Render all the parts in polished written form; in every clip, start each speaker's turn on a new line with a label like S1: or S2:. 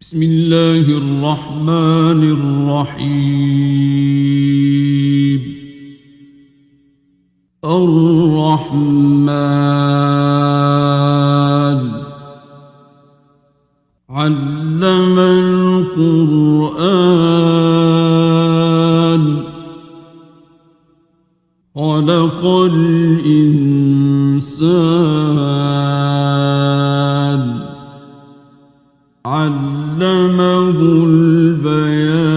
S1: بسم الله الرحمن الرحيم. الرحمن علم القرآن خلق الإنسان علمه البيان.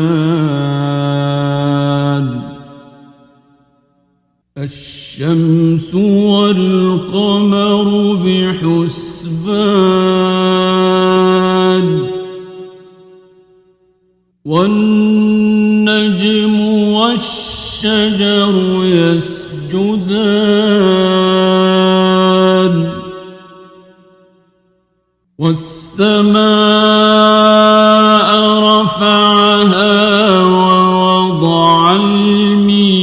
S1: الشمس والقمر بحسبان والنجم والشجر يسجدان والسماء رفعها ووضع الميزان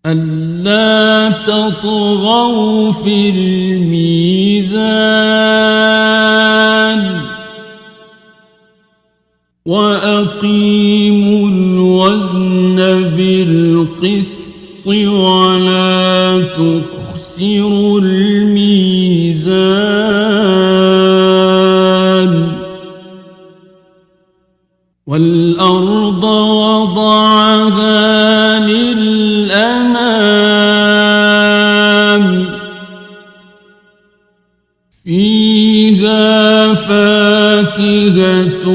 S1: ألا تطغوا في الميزان وأقيموا الوزن بالقسط ولا تخسروا الميزان والأرض وضعها للأنام فيها فاكهة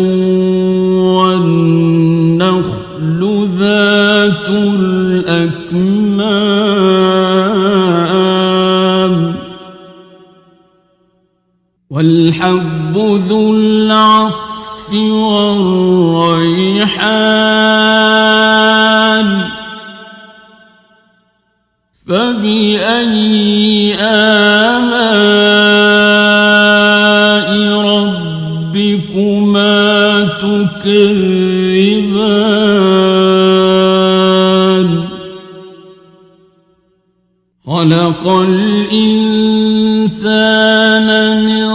S1: والنخل ذات الأكمام والحب ذو العصف والريحان فبأي آلاء ربكما تكذبان خلق الإنسان من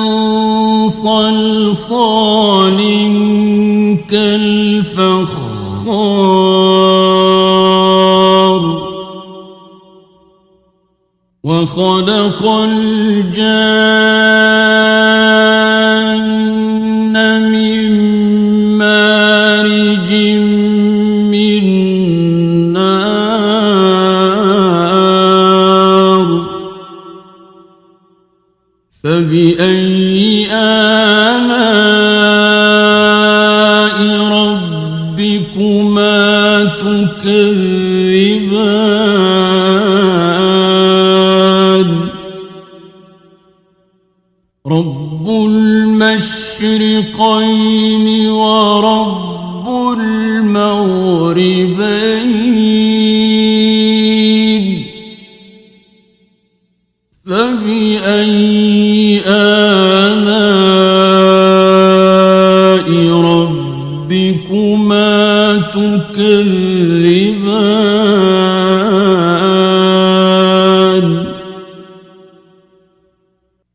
S1: صلصال كالفخار وخلق الجن من مارج من نار فبأي آلاء ربكما تكذبان رب المشرقين ورب المغربين فبأي آلاء ربكما تكذبان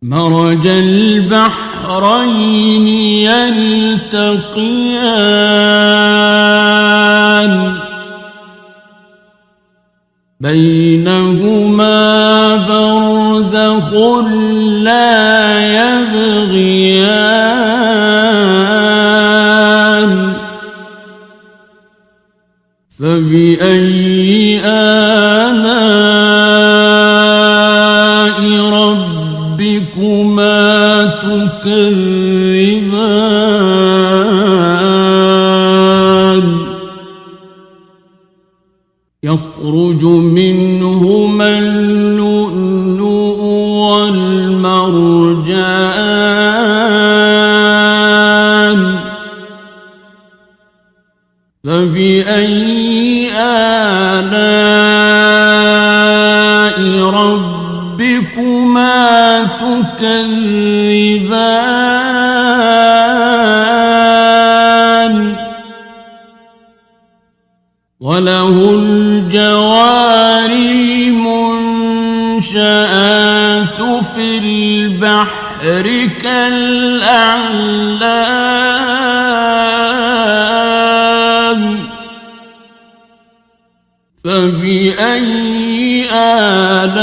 S1: مرج البحرين يلتقيان بينهما برزخ لا يبغيان فبأي آلاء ربكما تكذبان يخرج منهما اللؤلؤ والمرجان فبأي آلاء ربكما تكذبان وله الجوار المنشآت في البحر كالأعلام فبأي آلاء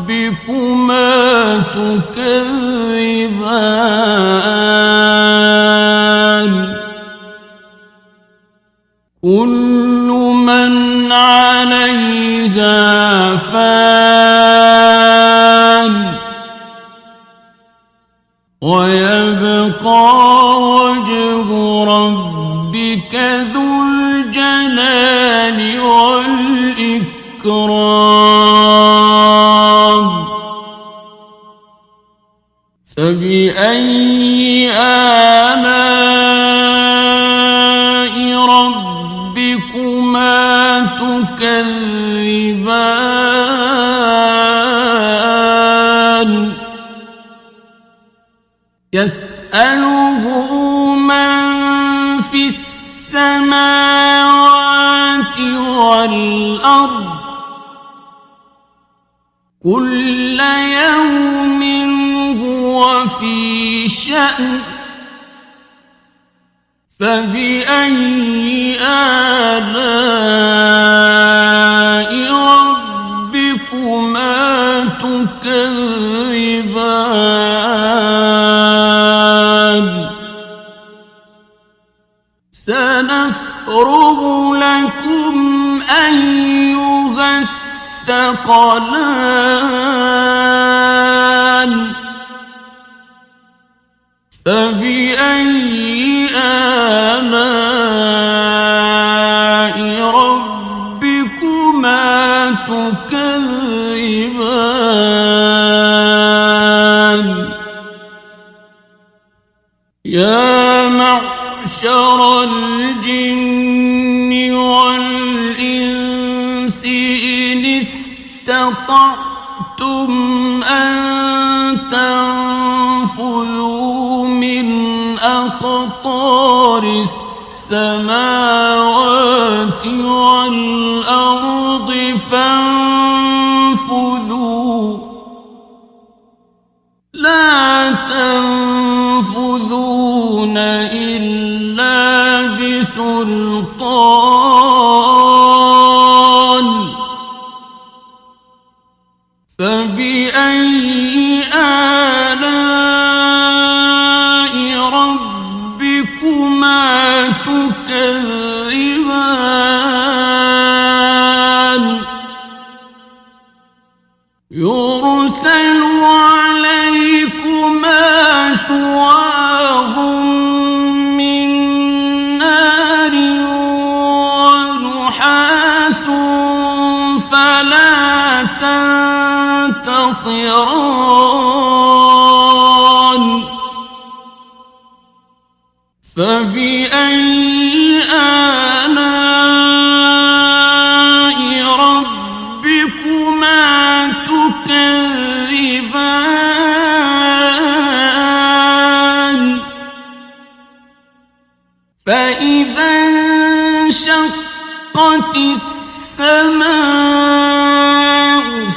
S1: ربكما تكذبان كل من عليها فان ويبقى وجه ربك ذو الجلال والإكرام فبأي آلاء ربكما تكذبان يسأله من في السماوات والأرض كل يوم هو في شأن فبأي آلاء ربكما تكذبان سنفرغ لكم أيها الثقلان فبأي آلاء ربكما تكذبان يا معشر الجن والإنس إن استطعتم أن تنفذوا من أقطار السماوات والأرض فانفذوا لا تنفذون إلا بسلطان فبأي آلاء ربكما تكذبان يرسل عليكما شواظ من نار ونحاس فلا تنتصران فبأي آلاء ربكما تكذبان فإذا انشقت السماء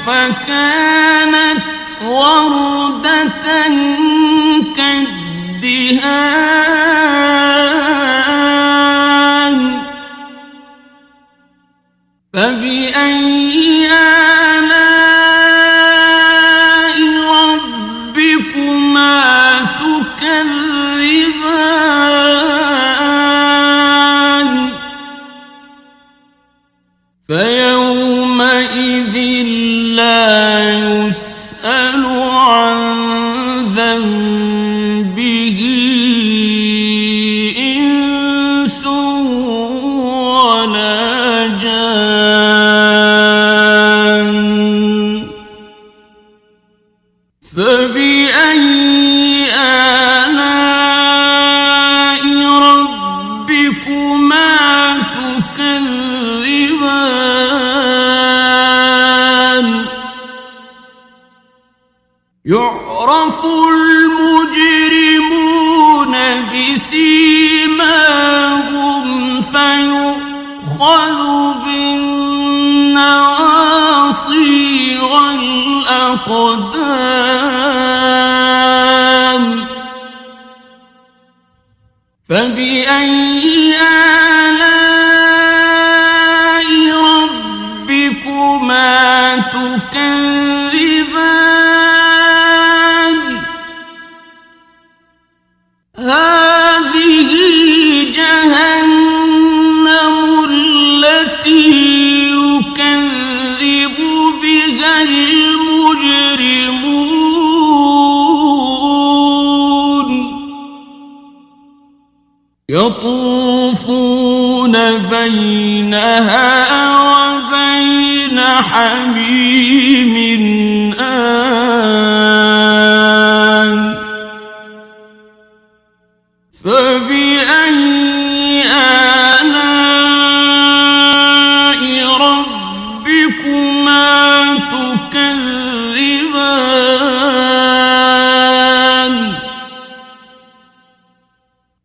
S1: فكانت وردة كالدهان فبأي آلاء ربكما تكذبان فيومئذ لا يسأل عن ذنبه إنس ولا جان فبأي آلاء ربكما تكذبان يعرف المجرمون بسيماهم فيؤخذ بالنواصي الأقدام فبأي آلاء ربكما تكذبان هذه جهنم التي يكذب بها المجرمون يطوفون بينها وبين حميم آن فبأي آلاء ربكما تكذبان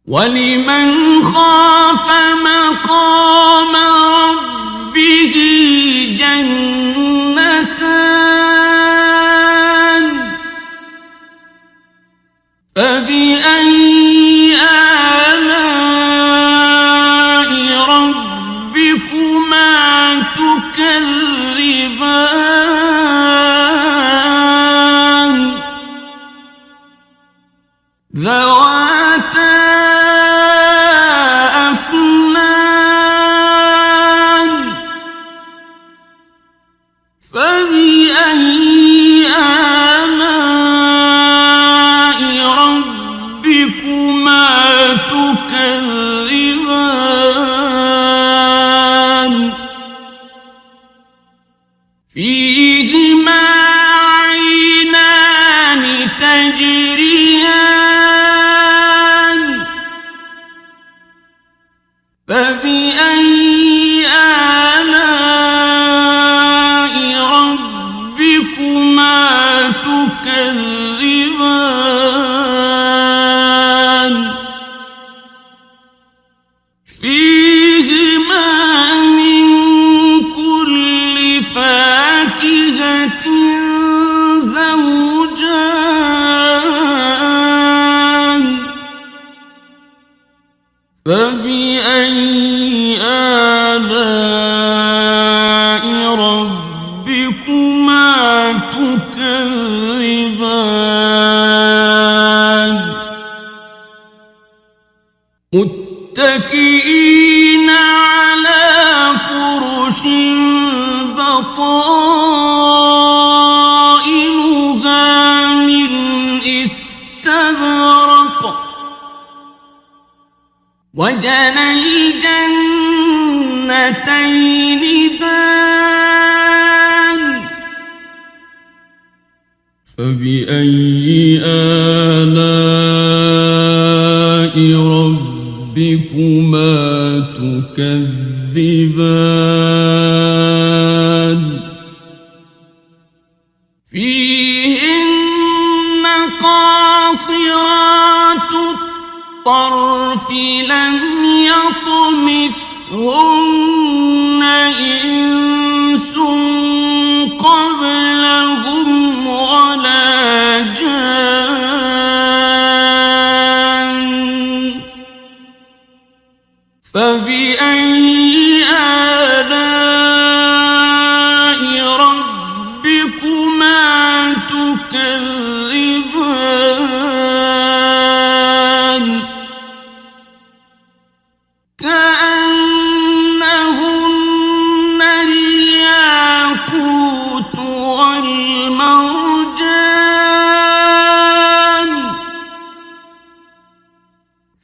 S1: ولمن خاف مقام ربه جنتان فبأي آلاء ربكما تكذبان ذواتا أفنان فبأي آلاء ربكما تكذبان فيهما عينان تجريان فبأي آلاء ربكما تكذبان فيهما من كل فاكهة زوجان فبأي آلاء ربكما تكذبان متكئين على فرش بطائنها من استبرق وجنى الجنتين دان فبأي آلاء ربكما تكذبان فيهن قاصرات الطرف لم يطمثهن إنس قبلهم ولا جان فبأي آلاء ربكما تكذبان كأنهن الياقوت والمرجان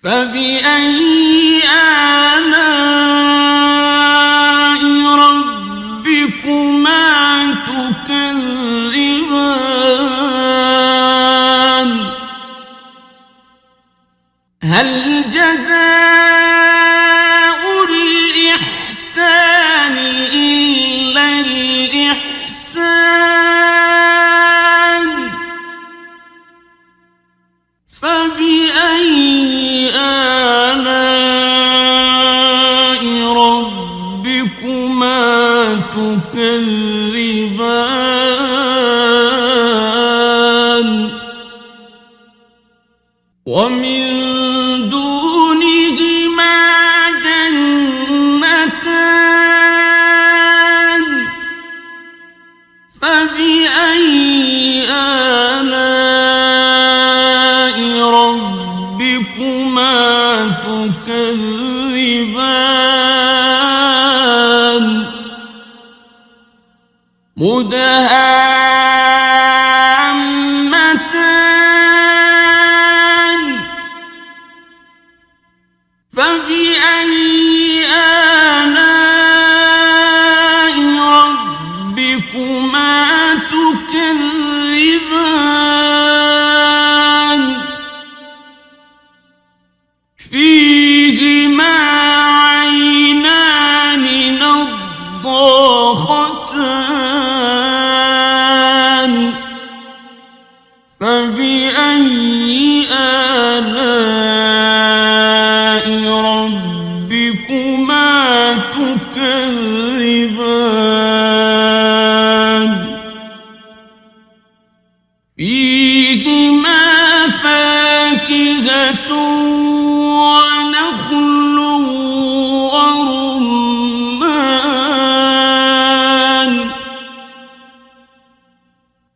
S1: فبأي آلاء ربكما تكذبان هل جزاء الإحسان إلا الإحسان فبأي آلاء ربكما تكذبان ومن دونهما جنتان فبأي آلاء ربكما تكذبان مدهامتان فبأي آلاء ربكما تكذبان فيهما عينان نضاختان فبأي آلاء ربكما تكذبان فيهما فاكهة ونخل ورمان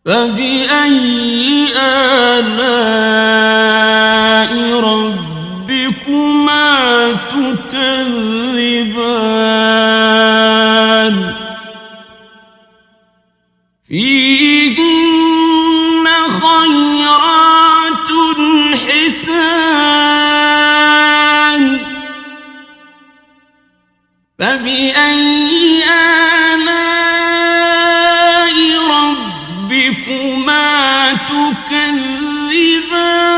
S1: فبأي آلاء ربكما تكذبان فيهن خيرات حسان فبأي آلاء ربكما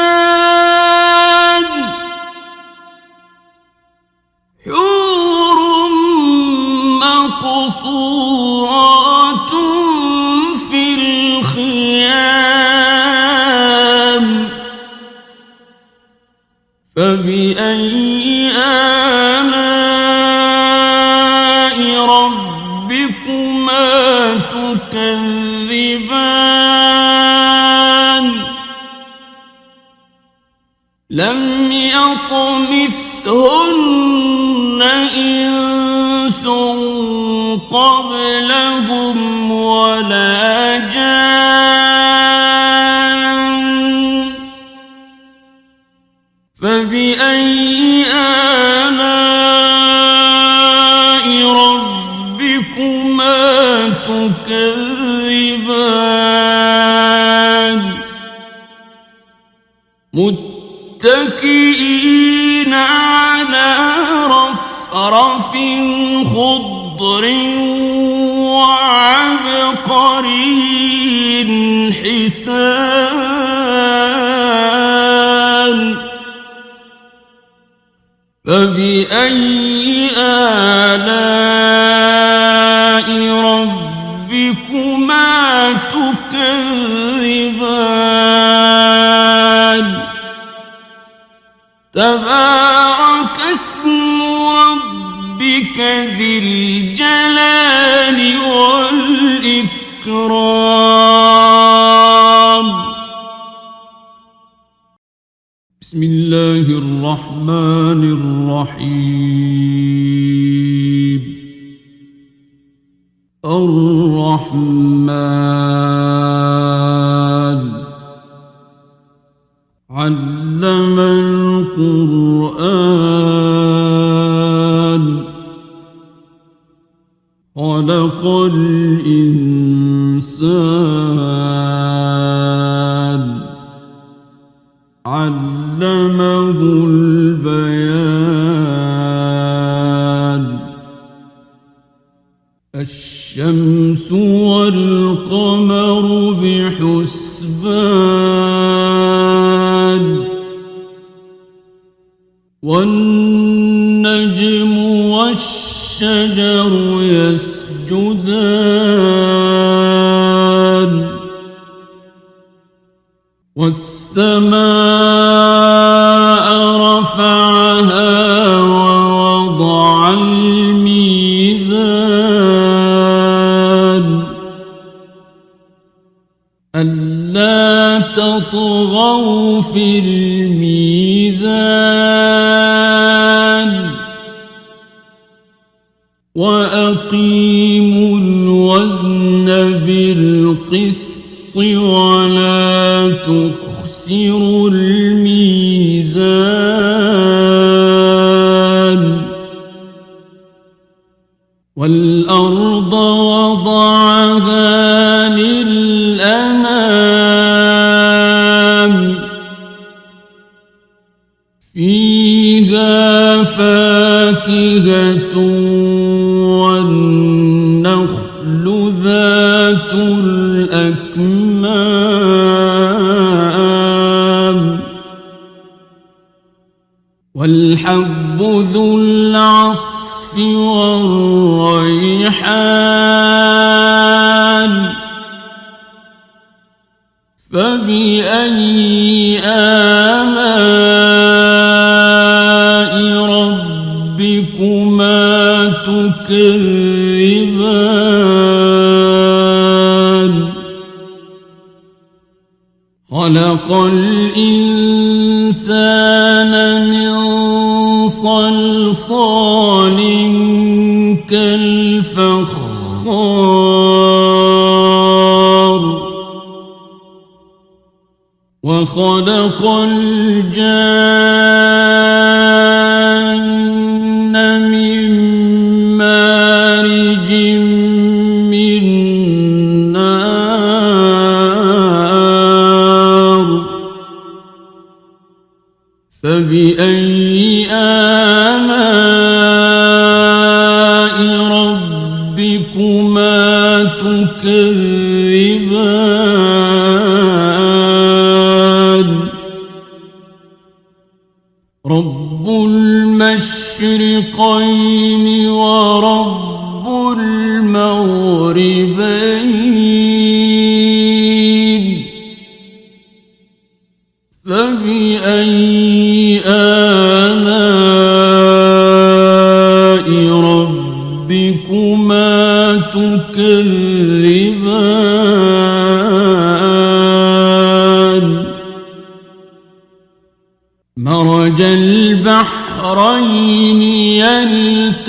S1: تكذبان حور مقصورات في الخيام فبأي آلاء ربكما تكذبان لم يطمثهن إنس قبلهم ولا جان فبأي آلاء ربكما تكذبان متكئين على رفرف خضر وعبقري حسان فبأي آلاء ربكما تكذبان تبارك اسم ربك ذي الجلال والإكرام بسم الله الرحمن الرحيم الرحمن علم القرآن خلق الإنسان علمه البيان الشمس والقمر بحسبان والنجم والشجر يسجدان والسماء رفعها ووضع الميزان ألا تطغوا في الميزان وأقيموا الوزن بالقسط ولا تخسروا الميزان والأرض وضعها للأنام فيها فاكهة والنخل ذات الأكمام والحب ذو العصف والريحان فبأي آلاء ربكما تكذبان خلق الإنسان من صلصال كالفخار وخلق الجان من مارج من نار فبأي آلاء ربكما تكذبان رب المشرقين ورب المغربين فبأي آلاء ربكما تكذبان مرج البحرين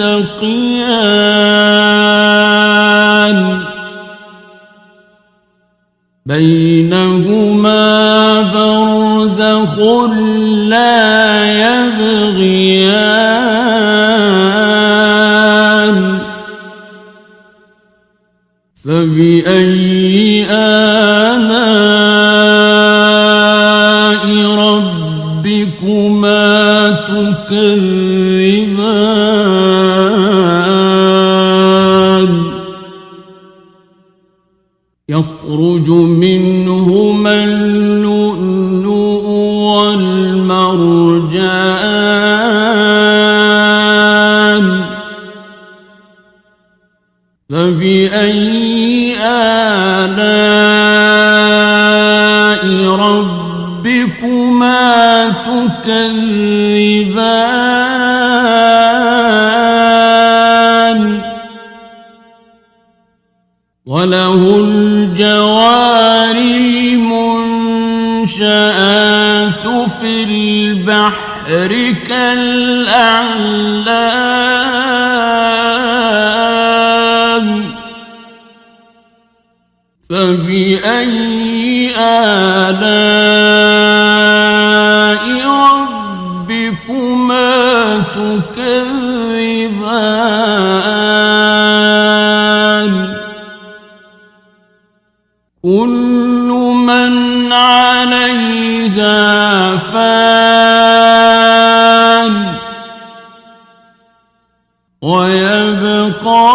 S1: يلتقيان بينهما برزخ لا يبغيان فبأي آلاء ربكما تكذبان يخرج منهما اللؤلؤ والمرجان فبأي آلاء ربكما تكذبان وله الجوار المنشآت في البحر كالأعلام فبأي آلاء ربكما تكذبان كل من عليها فان ويبقى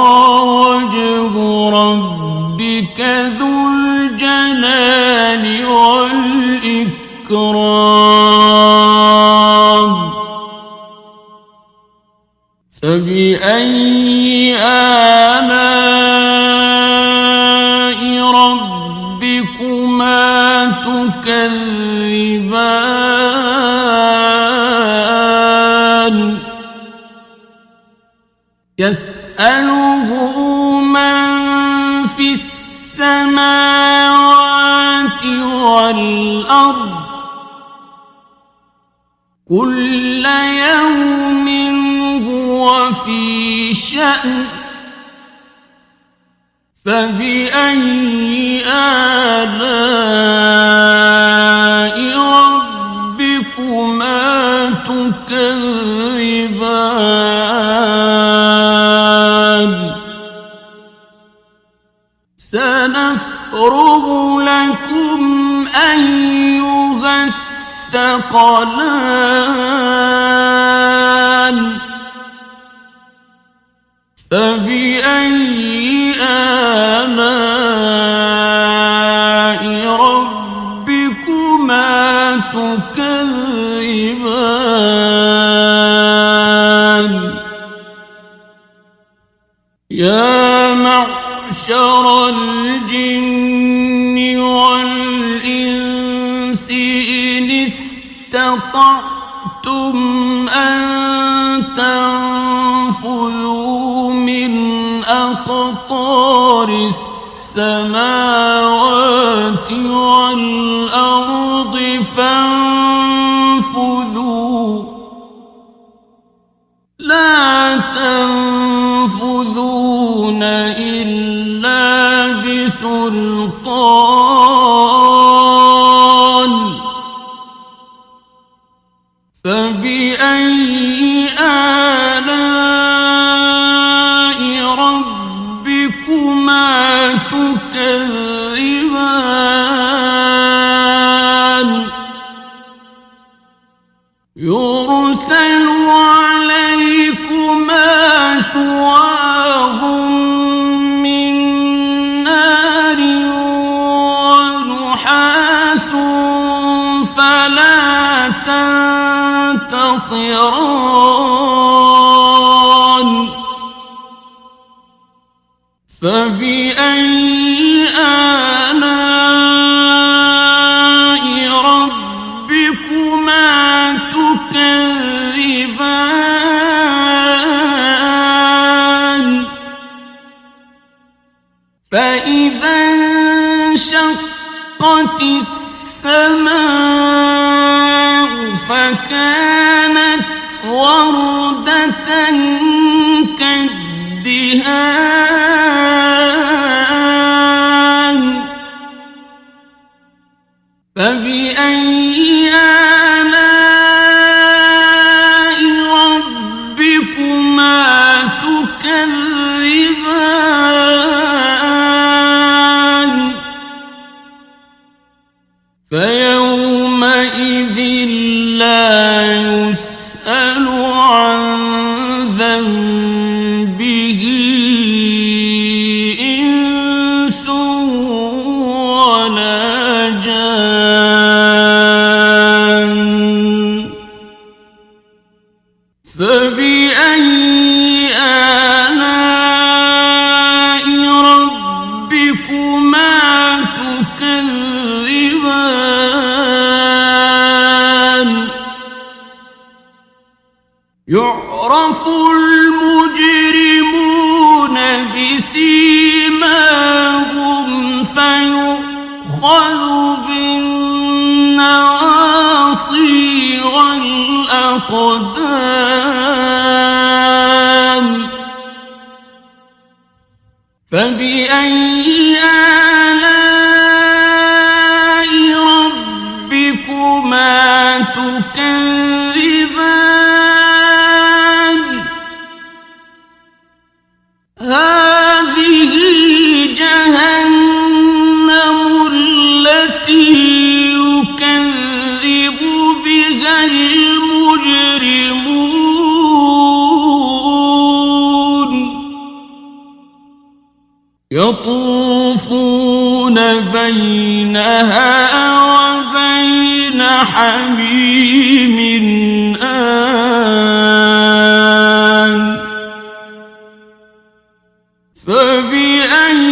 S1: وجه ربك ذو الجلال والإكرام فبأي آلاء ربكما تكذبان يسأله من في السماوات والأرض كل يوم هو في شأن فبأي آلاء ربكما تكذبان سنفرغ لكم أيها الثقلان فبأي آلاء ربكما تكذبان يا معشر الجن والإنس إن استطعتم أن تنفذوا من أقطار السماوات والأرض فانفذوا لا تنفذون إلا بسلطان فبأي آلاء ربكما تكذبان يرسل عليكما شواظ من نار ونحاس فلا تنتصران فبأي آلاء ربكما تكذبان فإذا انشقت السماء فكانت وردة كالدهان فبأي آلاء ربكما تكذبان فيومئذ لا يسأل عن ذنبه إنس ولا جان فبأي آلاء ربكما تكذبان يعرف المجرمون بسيماهم فيؤخذ بالنواصي والأقدام فبأي آلاء ربكما تكذبان هذه جهنم التي يكذب بها المجرمون يطوفون بينها وبين حميم آن فبأي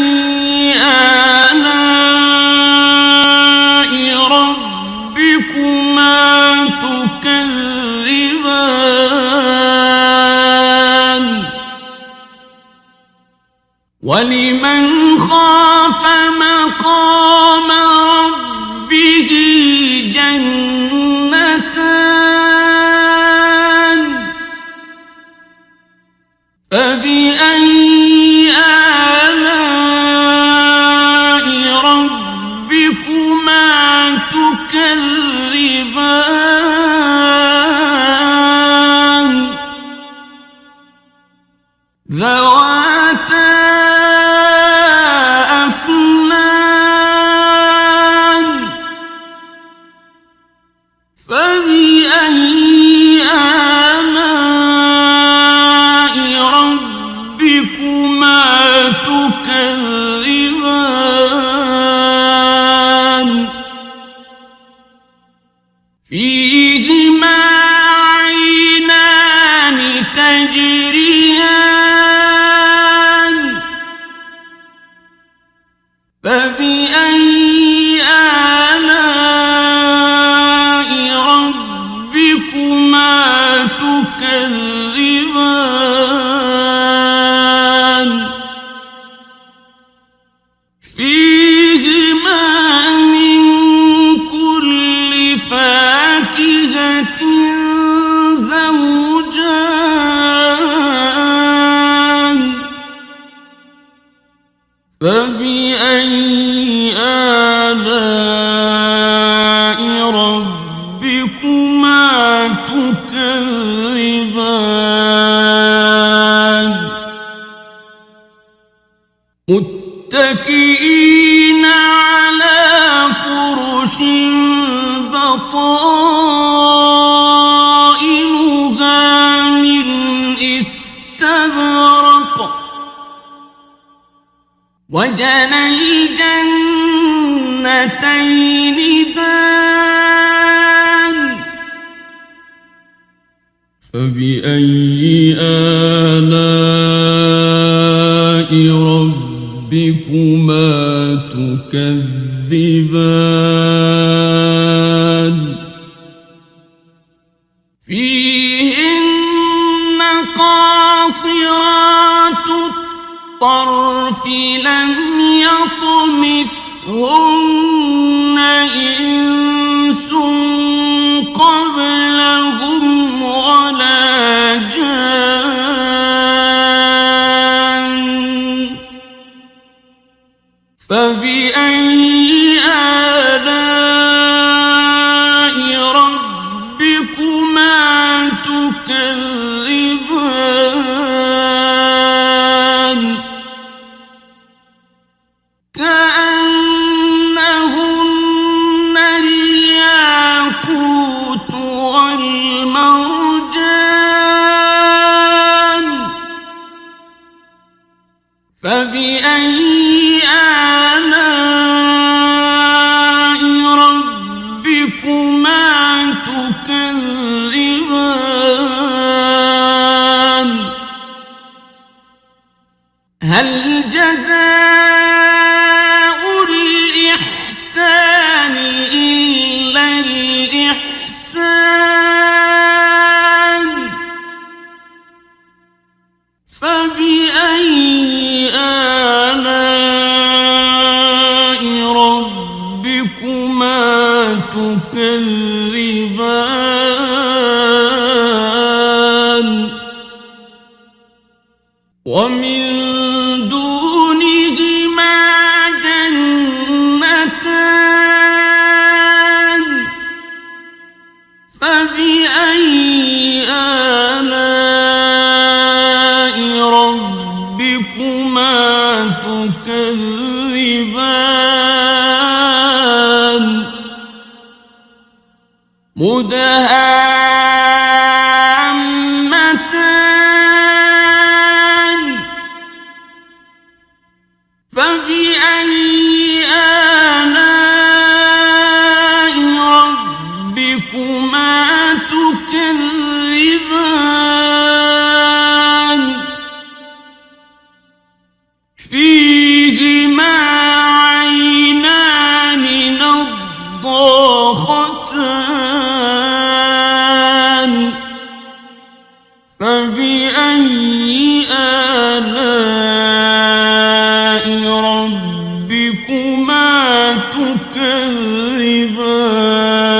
S1: آلاء ربكما تكذبان ولمن خاف مقام ربه فيهما عينان تجريان فبأي آلاء ربكما تكذبان فيهما من كل فاكهة زوجان فبأي آلاء ربكما تكذبان متكئين على فرش بطائنها من استبرق وجنى الجنتين دان فبأي آلاء ربكما تكذبان فيهن قاصرات الطرف لم يطمثهن إنس قبلهم ولا جان فبأي آلاء ربكما تكذبان كأنهن الياقوت والمرجان فبأي آلاء ربكما تكذبان هل جزاء الإحسان إلا الإحسان فبأي آلاء ربكما تكذبان ومن دونهما جنتان فبأي آلاء ربكما تكذبان مدهامتان فبأي آلاء ربكما تكذبان فيهما عينان نضاختان فبأي آلاء ربكما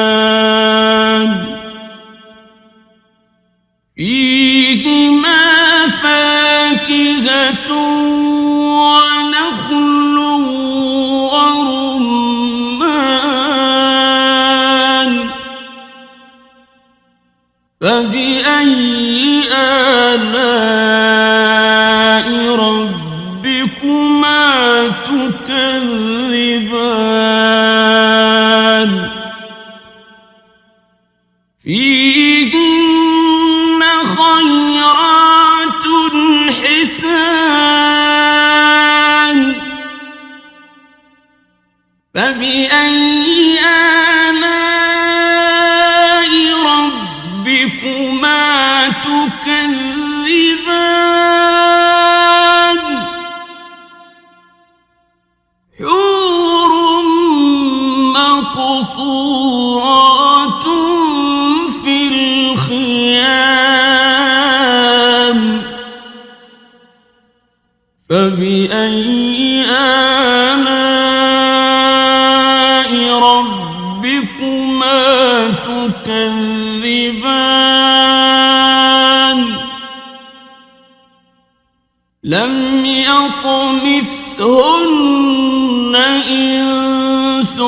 S1: تكذبان فيهما فاكهة ونخل ورمان فبأي آلاء ربكما تكذبان فيهن خيرات حسان فبأي آلاء تكذبان حور مقصورات في الخيام فبأي آلاء ربكما تكذبان لم يطمثهن إنس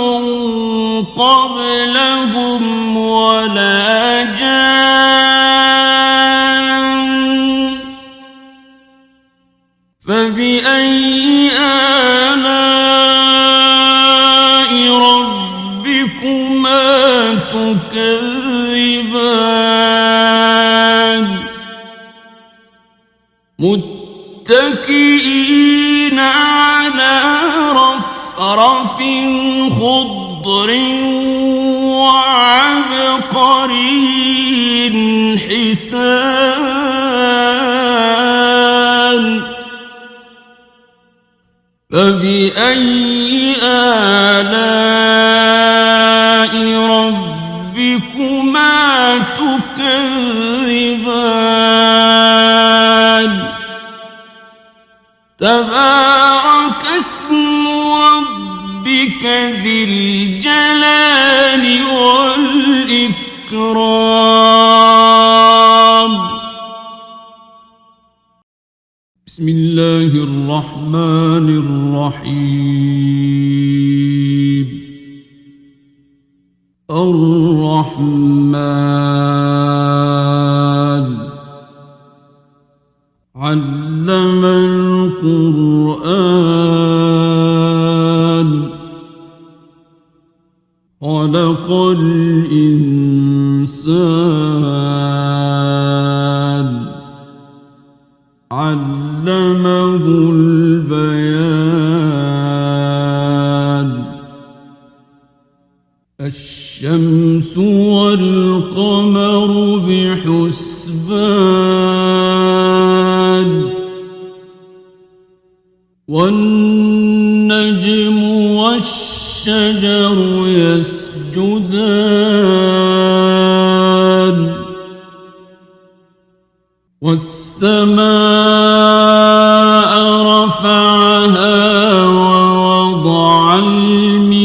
S1: قبلهم ولا جان فبأي آلاء ربكما تكذبان متكئين على رفرف خضر وعبقري حسان فبأي آلاء ربكما تكذبان تبارك اسم ربك ذي الجلال والإكرام بسم الله الرحمن الرحيم الرحمن علم القرآن خلق الإنسان علمه البيان الشمس والقمر بحسبان والنجم والشجر يسجدان والسماء رفعها ووضع الميزان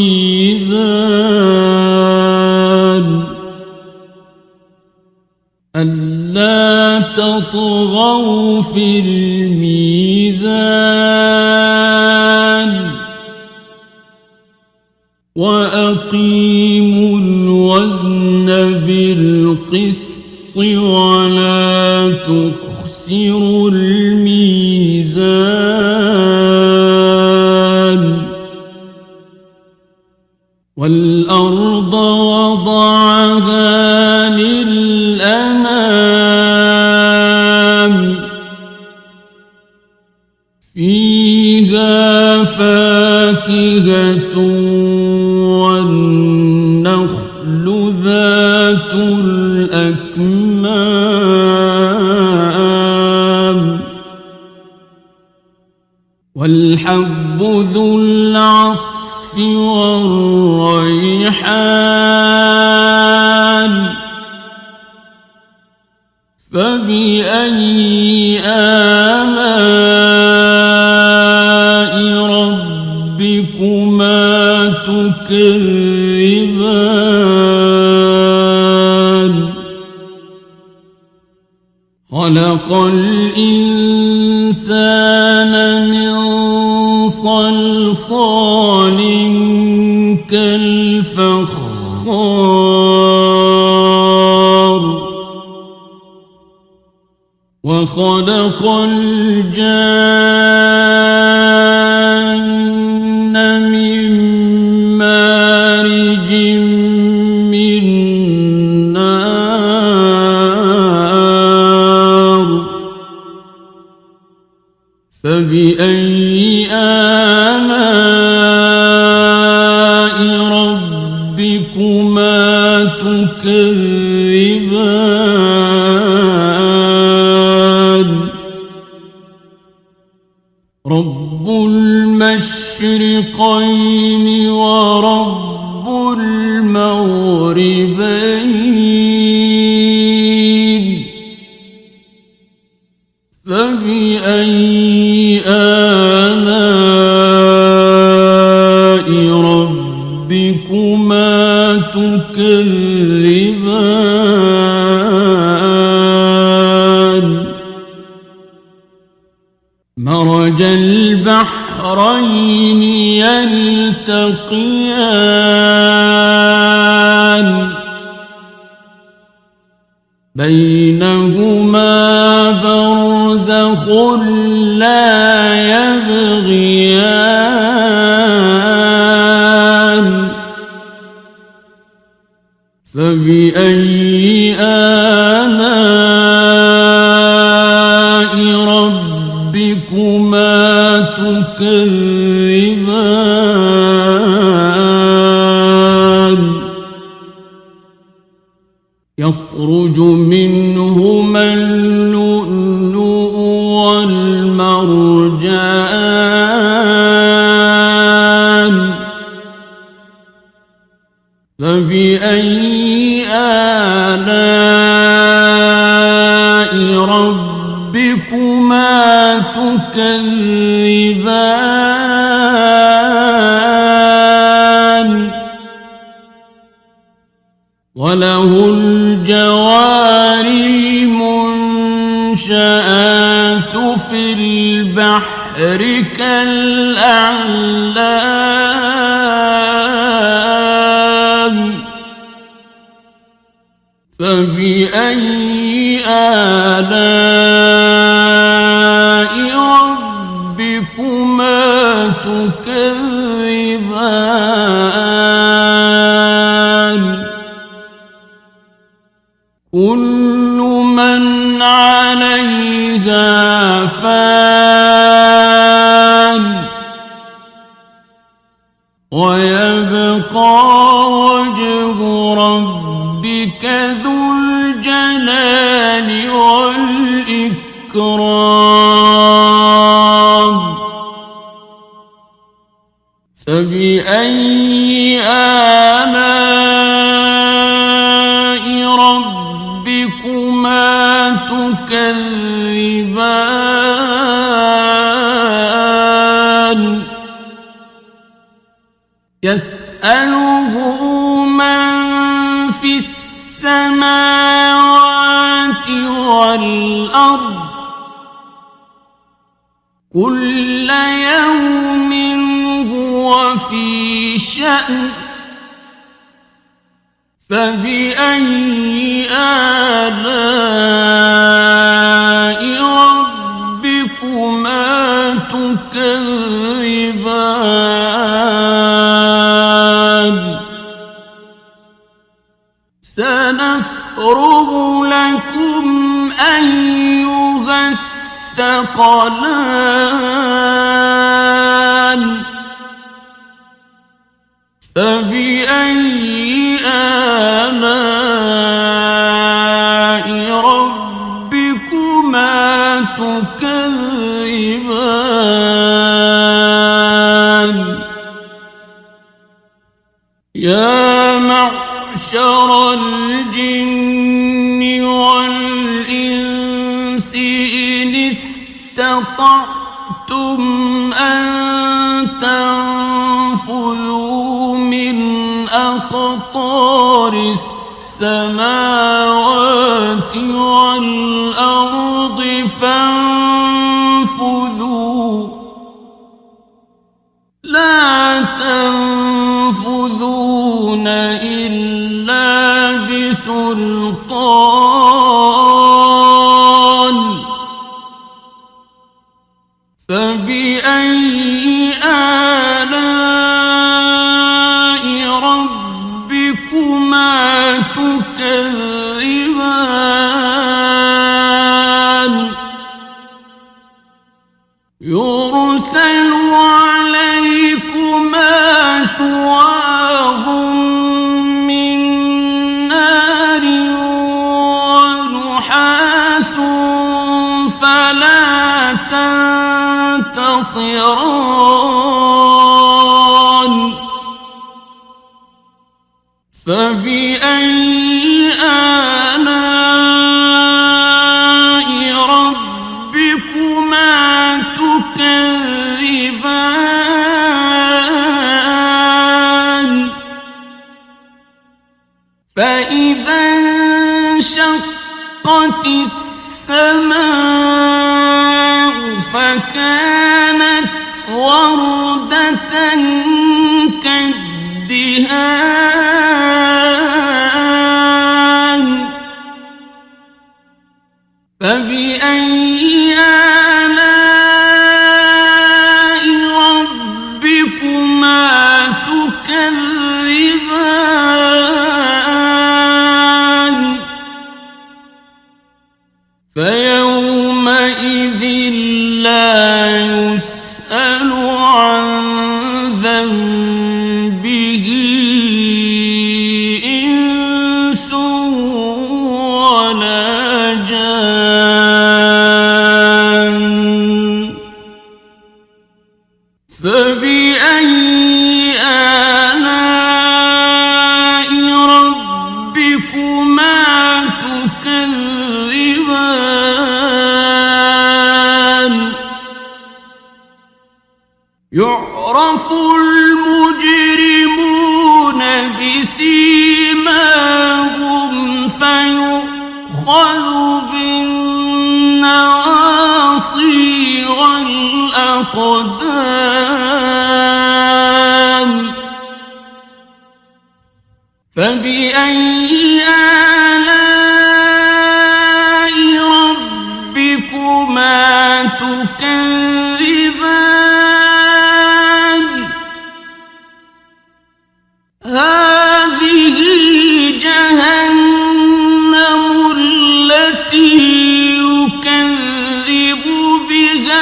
S1: ألا تطغوا في الميزان وأقيموا الوزن بالقسط ولا تخسروا الميزان والأرض وضعها للأنام فيها فاكهة والنخل ذات الأكمام والحب ذو العصف والريحان فبأي آلاء ربكما تكذبان خلق الإنسان من صلصال كالفخار وخلق الجان من مارج من نار فبأي آلاء ربكما تكذبان المشرقين ورب المغربين فبأي آلاء ربكما تكذبان مرج البحرين يلتقيان بينهما برزخ لا يبغيان فبأي آلاء ربكما تكذبان يخرج منهما اللؤلؤ والمرجان فبأي آلاء ربكما تكذبان وله الجوار المنشآت في البحر كالأعلام فبأي آلاء ربكما تكذبان كل من عليها فان ويبقى وجه ربك ذو الجلال والإكرام فبأي آلاء ربكما تكذبان يسأله من في السماوات والأرض كل يوم هو في شأن فبأي آلاء ربكما تكذبان سنفرغ لكم أيها الثقلان فبأي آلاء ربكما تكذبان يا معشر الجن والإنس إن استطعتم أن تنفذوا من أقطار السماوات والأرض فانفذوا لا تنفذون إلا بسلطان فبأي آلاء ربكما تكذبان يرسل عليكما شواظ من نار ونحاس فلا تنتصران فبأي آلاء ربكما تكذبان فإذا انشقت السماء فكانت وردة كالدهان فبأي آلاء ربكما تكذبان فيومئذ لا يسأل عن ذنبه إنس ولا جان فبأي آلاء ربكما تكذبان يعرف المجرمون بسيماهم فيؤخذ بالنواصي والأقدام فبأي آلاء ربكما تكذبان هذه جهنم التي يكذب بها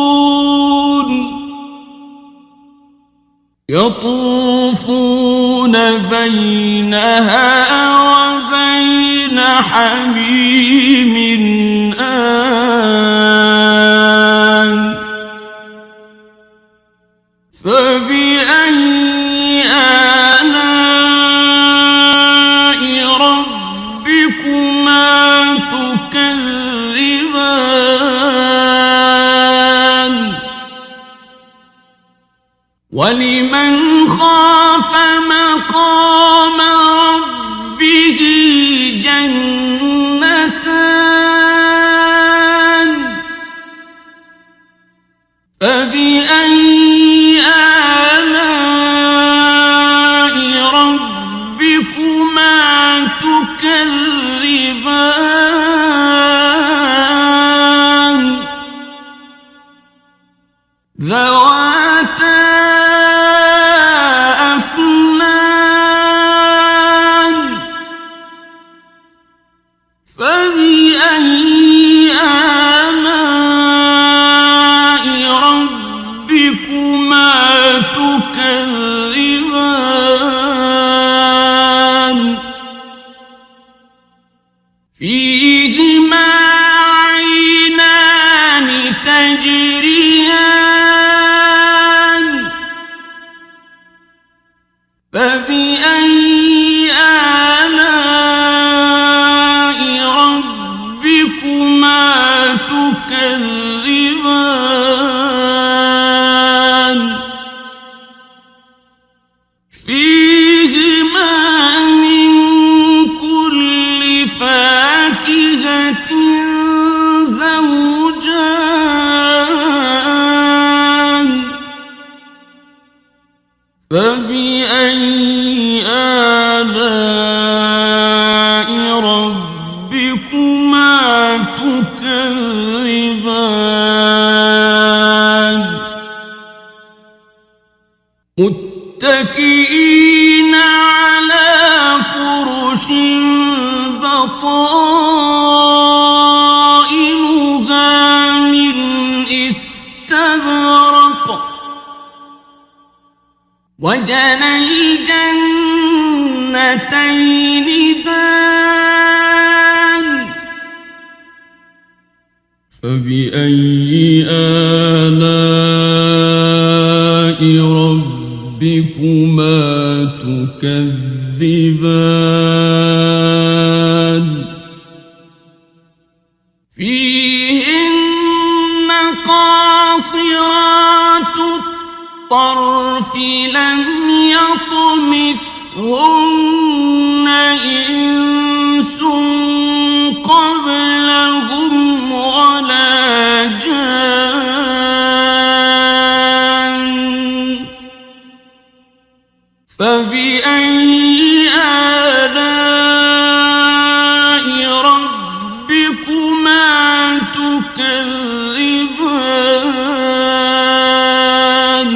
S1: المجرمون يطوفون بينها وبين حميم آن فبأي آلاء ربكما تكذبان ولمن خاف مقام ربه جنتان فبأي آلاء ربكما تكذبان ذواتا أفنان فبأي آلاء ربكما تكذبان فيهما عينان تجريان فبأي آلاء ربكما تكذبان فيهما من كل فاكهة زوجان فبأي آلاء ربكما تكذبان متكئين على فرش بطائنها من استبرق وجنى الجنتين دان فبأي آلاء ربك ربكما تكذبان فيهن قاصرات الطرف لم يطمثهن إنس قبلهم ولا جان فبأي آلاء ربكما تكذبان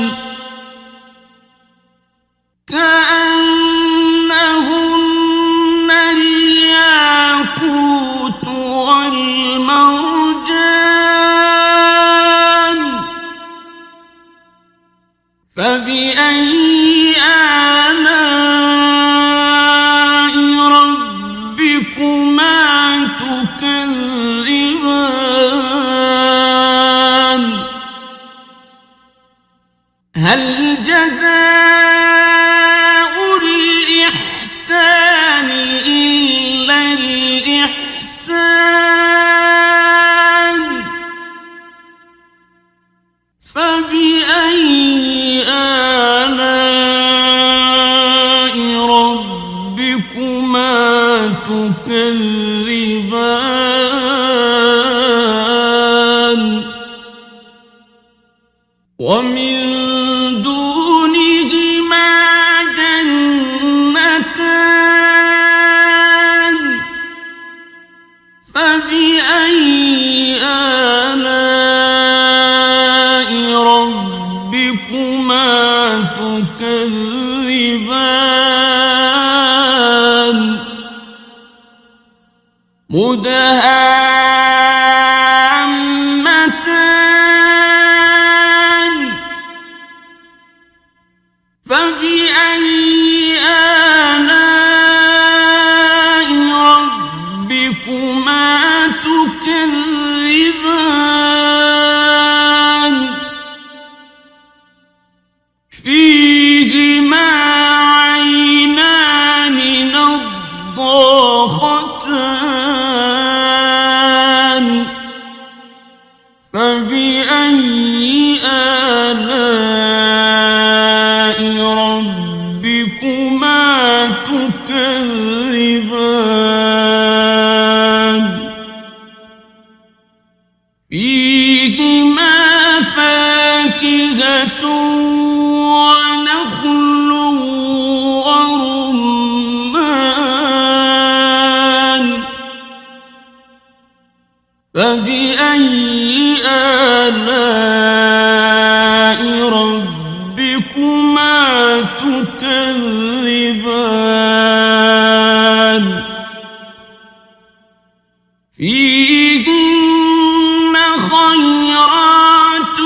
S1: كأنهن الياقوت والمرجان فبأي آلاء ربكما تكذبان هل جزاء الإحسان إلا الإحسان فبأي آلاء ربكما تكذبان ومن دونهما جنتان فبأي آلاء ربكما تكذبان مدهامتان فبأي آلاء ربكما تكذبان فيهما عينان نضاختان فبأي آلاء ربكما تكذبان فيهما فاكهة ونخل ورمان فبأي آلاء ربكما تكذبان فيهن خيرات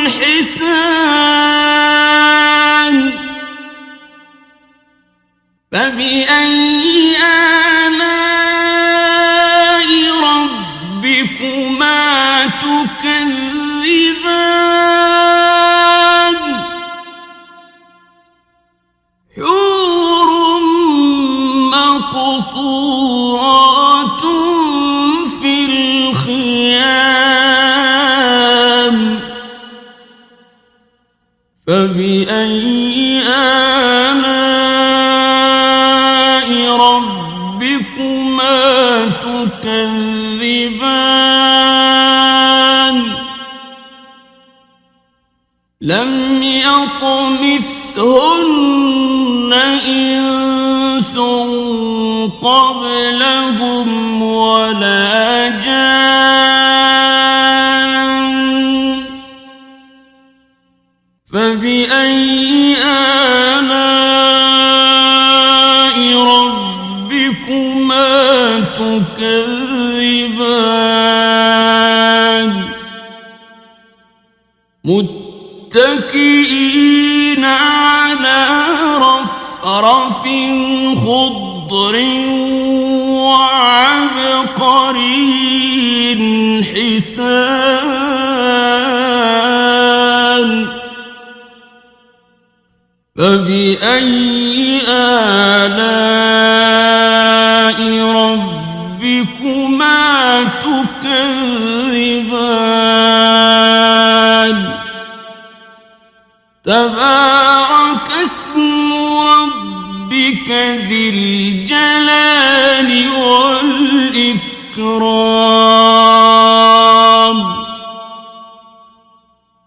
S1: حسان فبأي آلاء ربكما تكذبان حور مقصورات في الخيام فبأي آلاء ربكما تكذبان لم يطمثهن إنس قبلهم ولا جان فبأي آلاء ربكما تكذبان متكئين على رفرف خضر وعبقري حسان فبأي آلاء ربكما تكذبان تبارك اسم ربك ذي الجلال والإكرام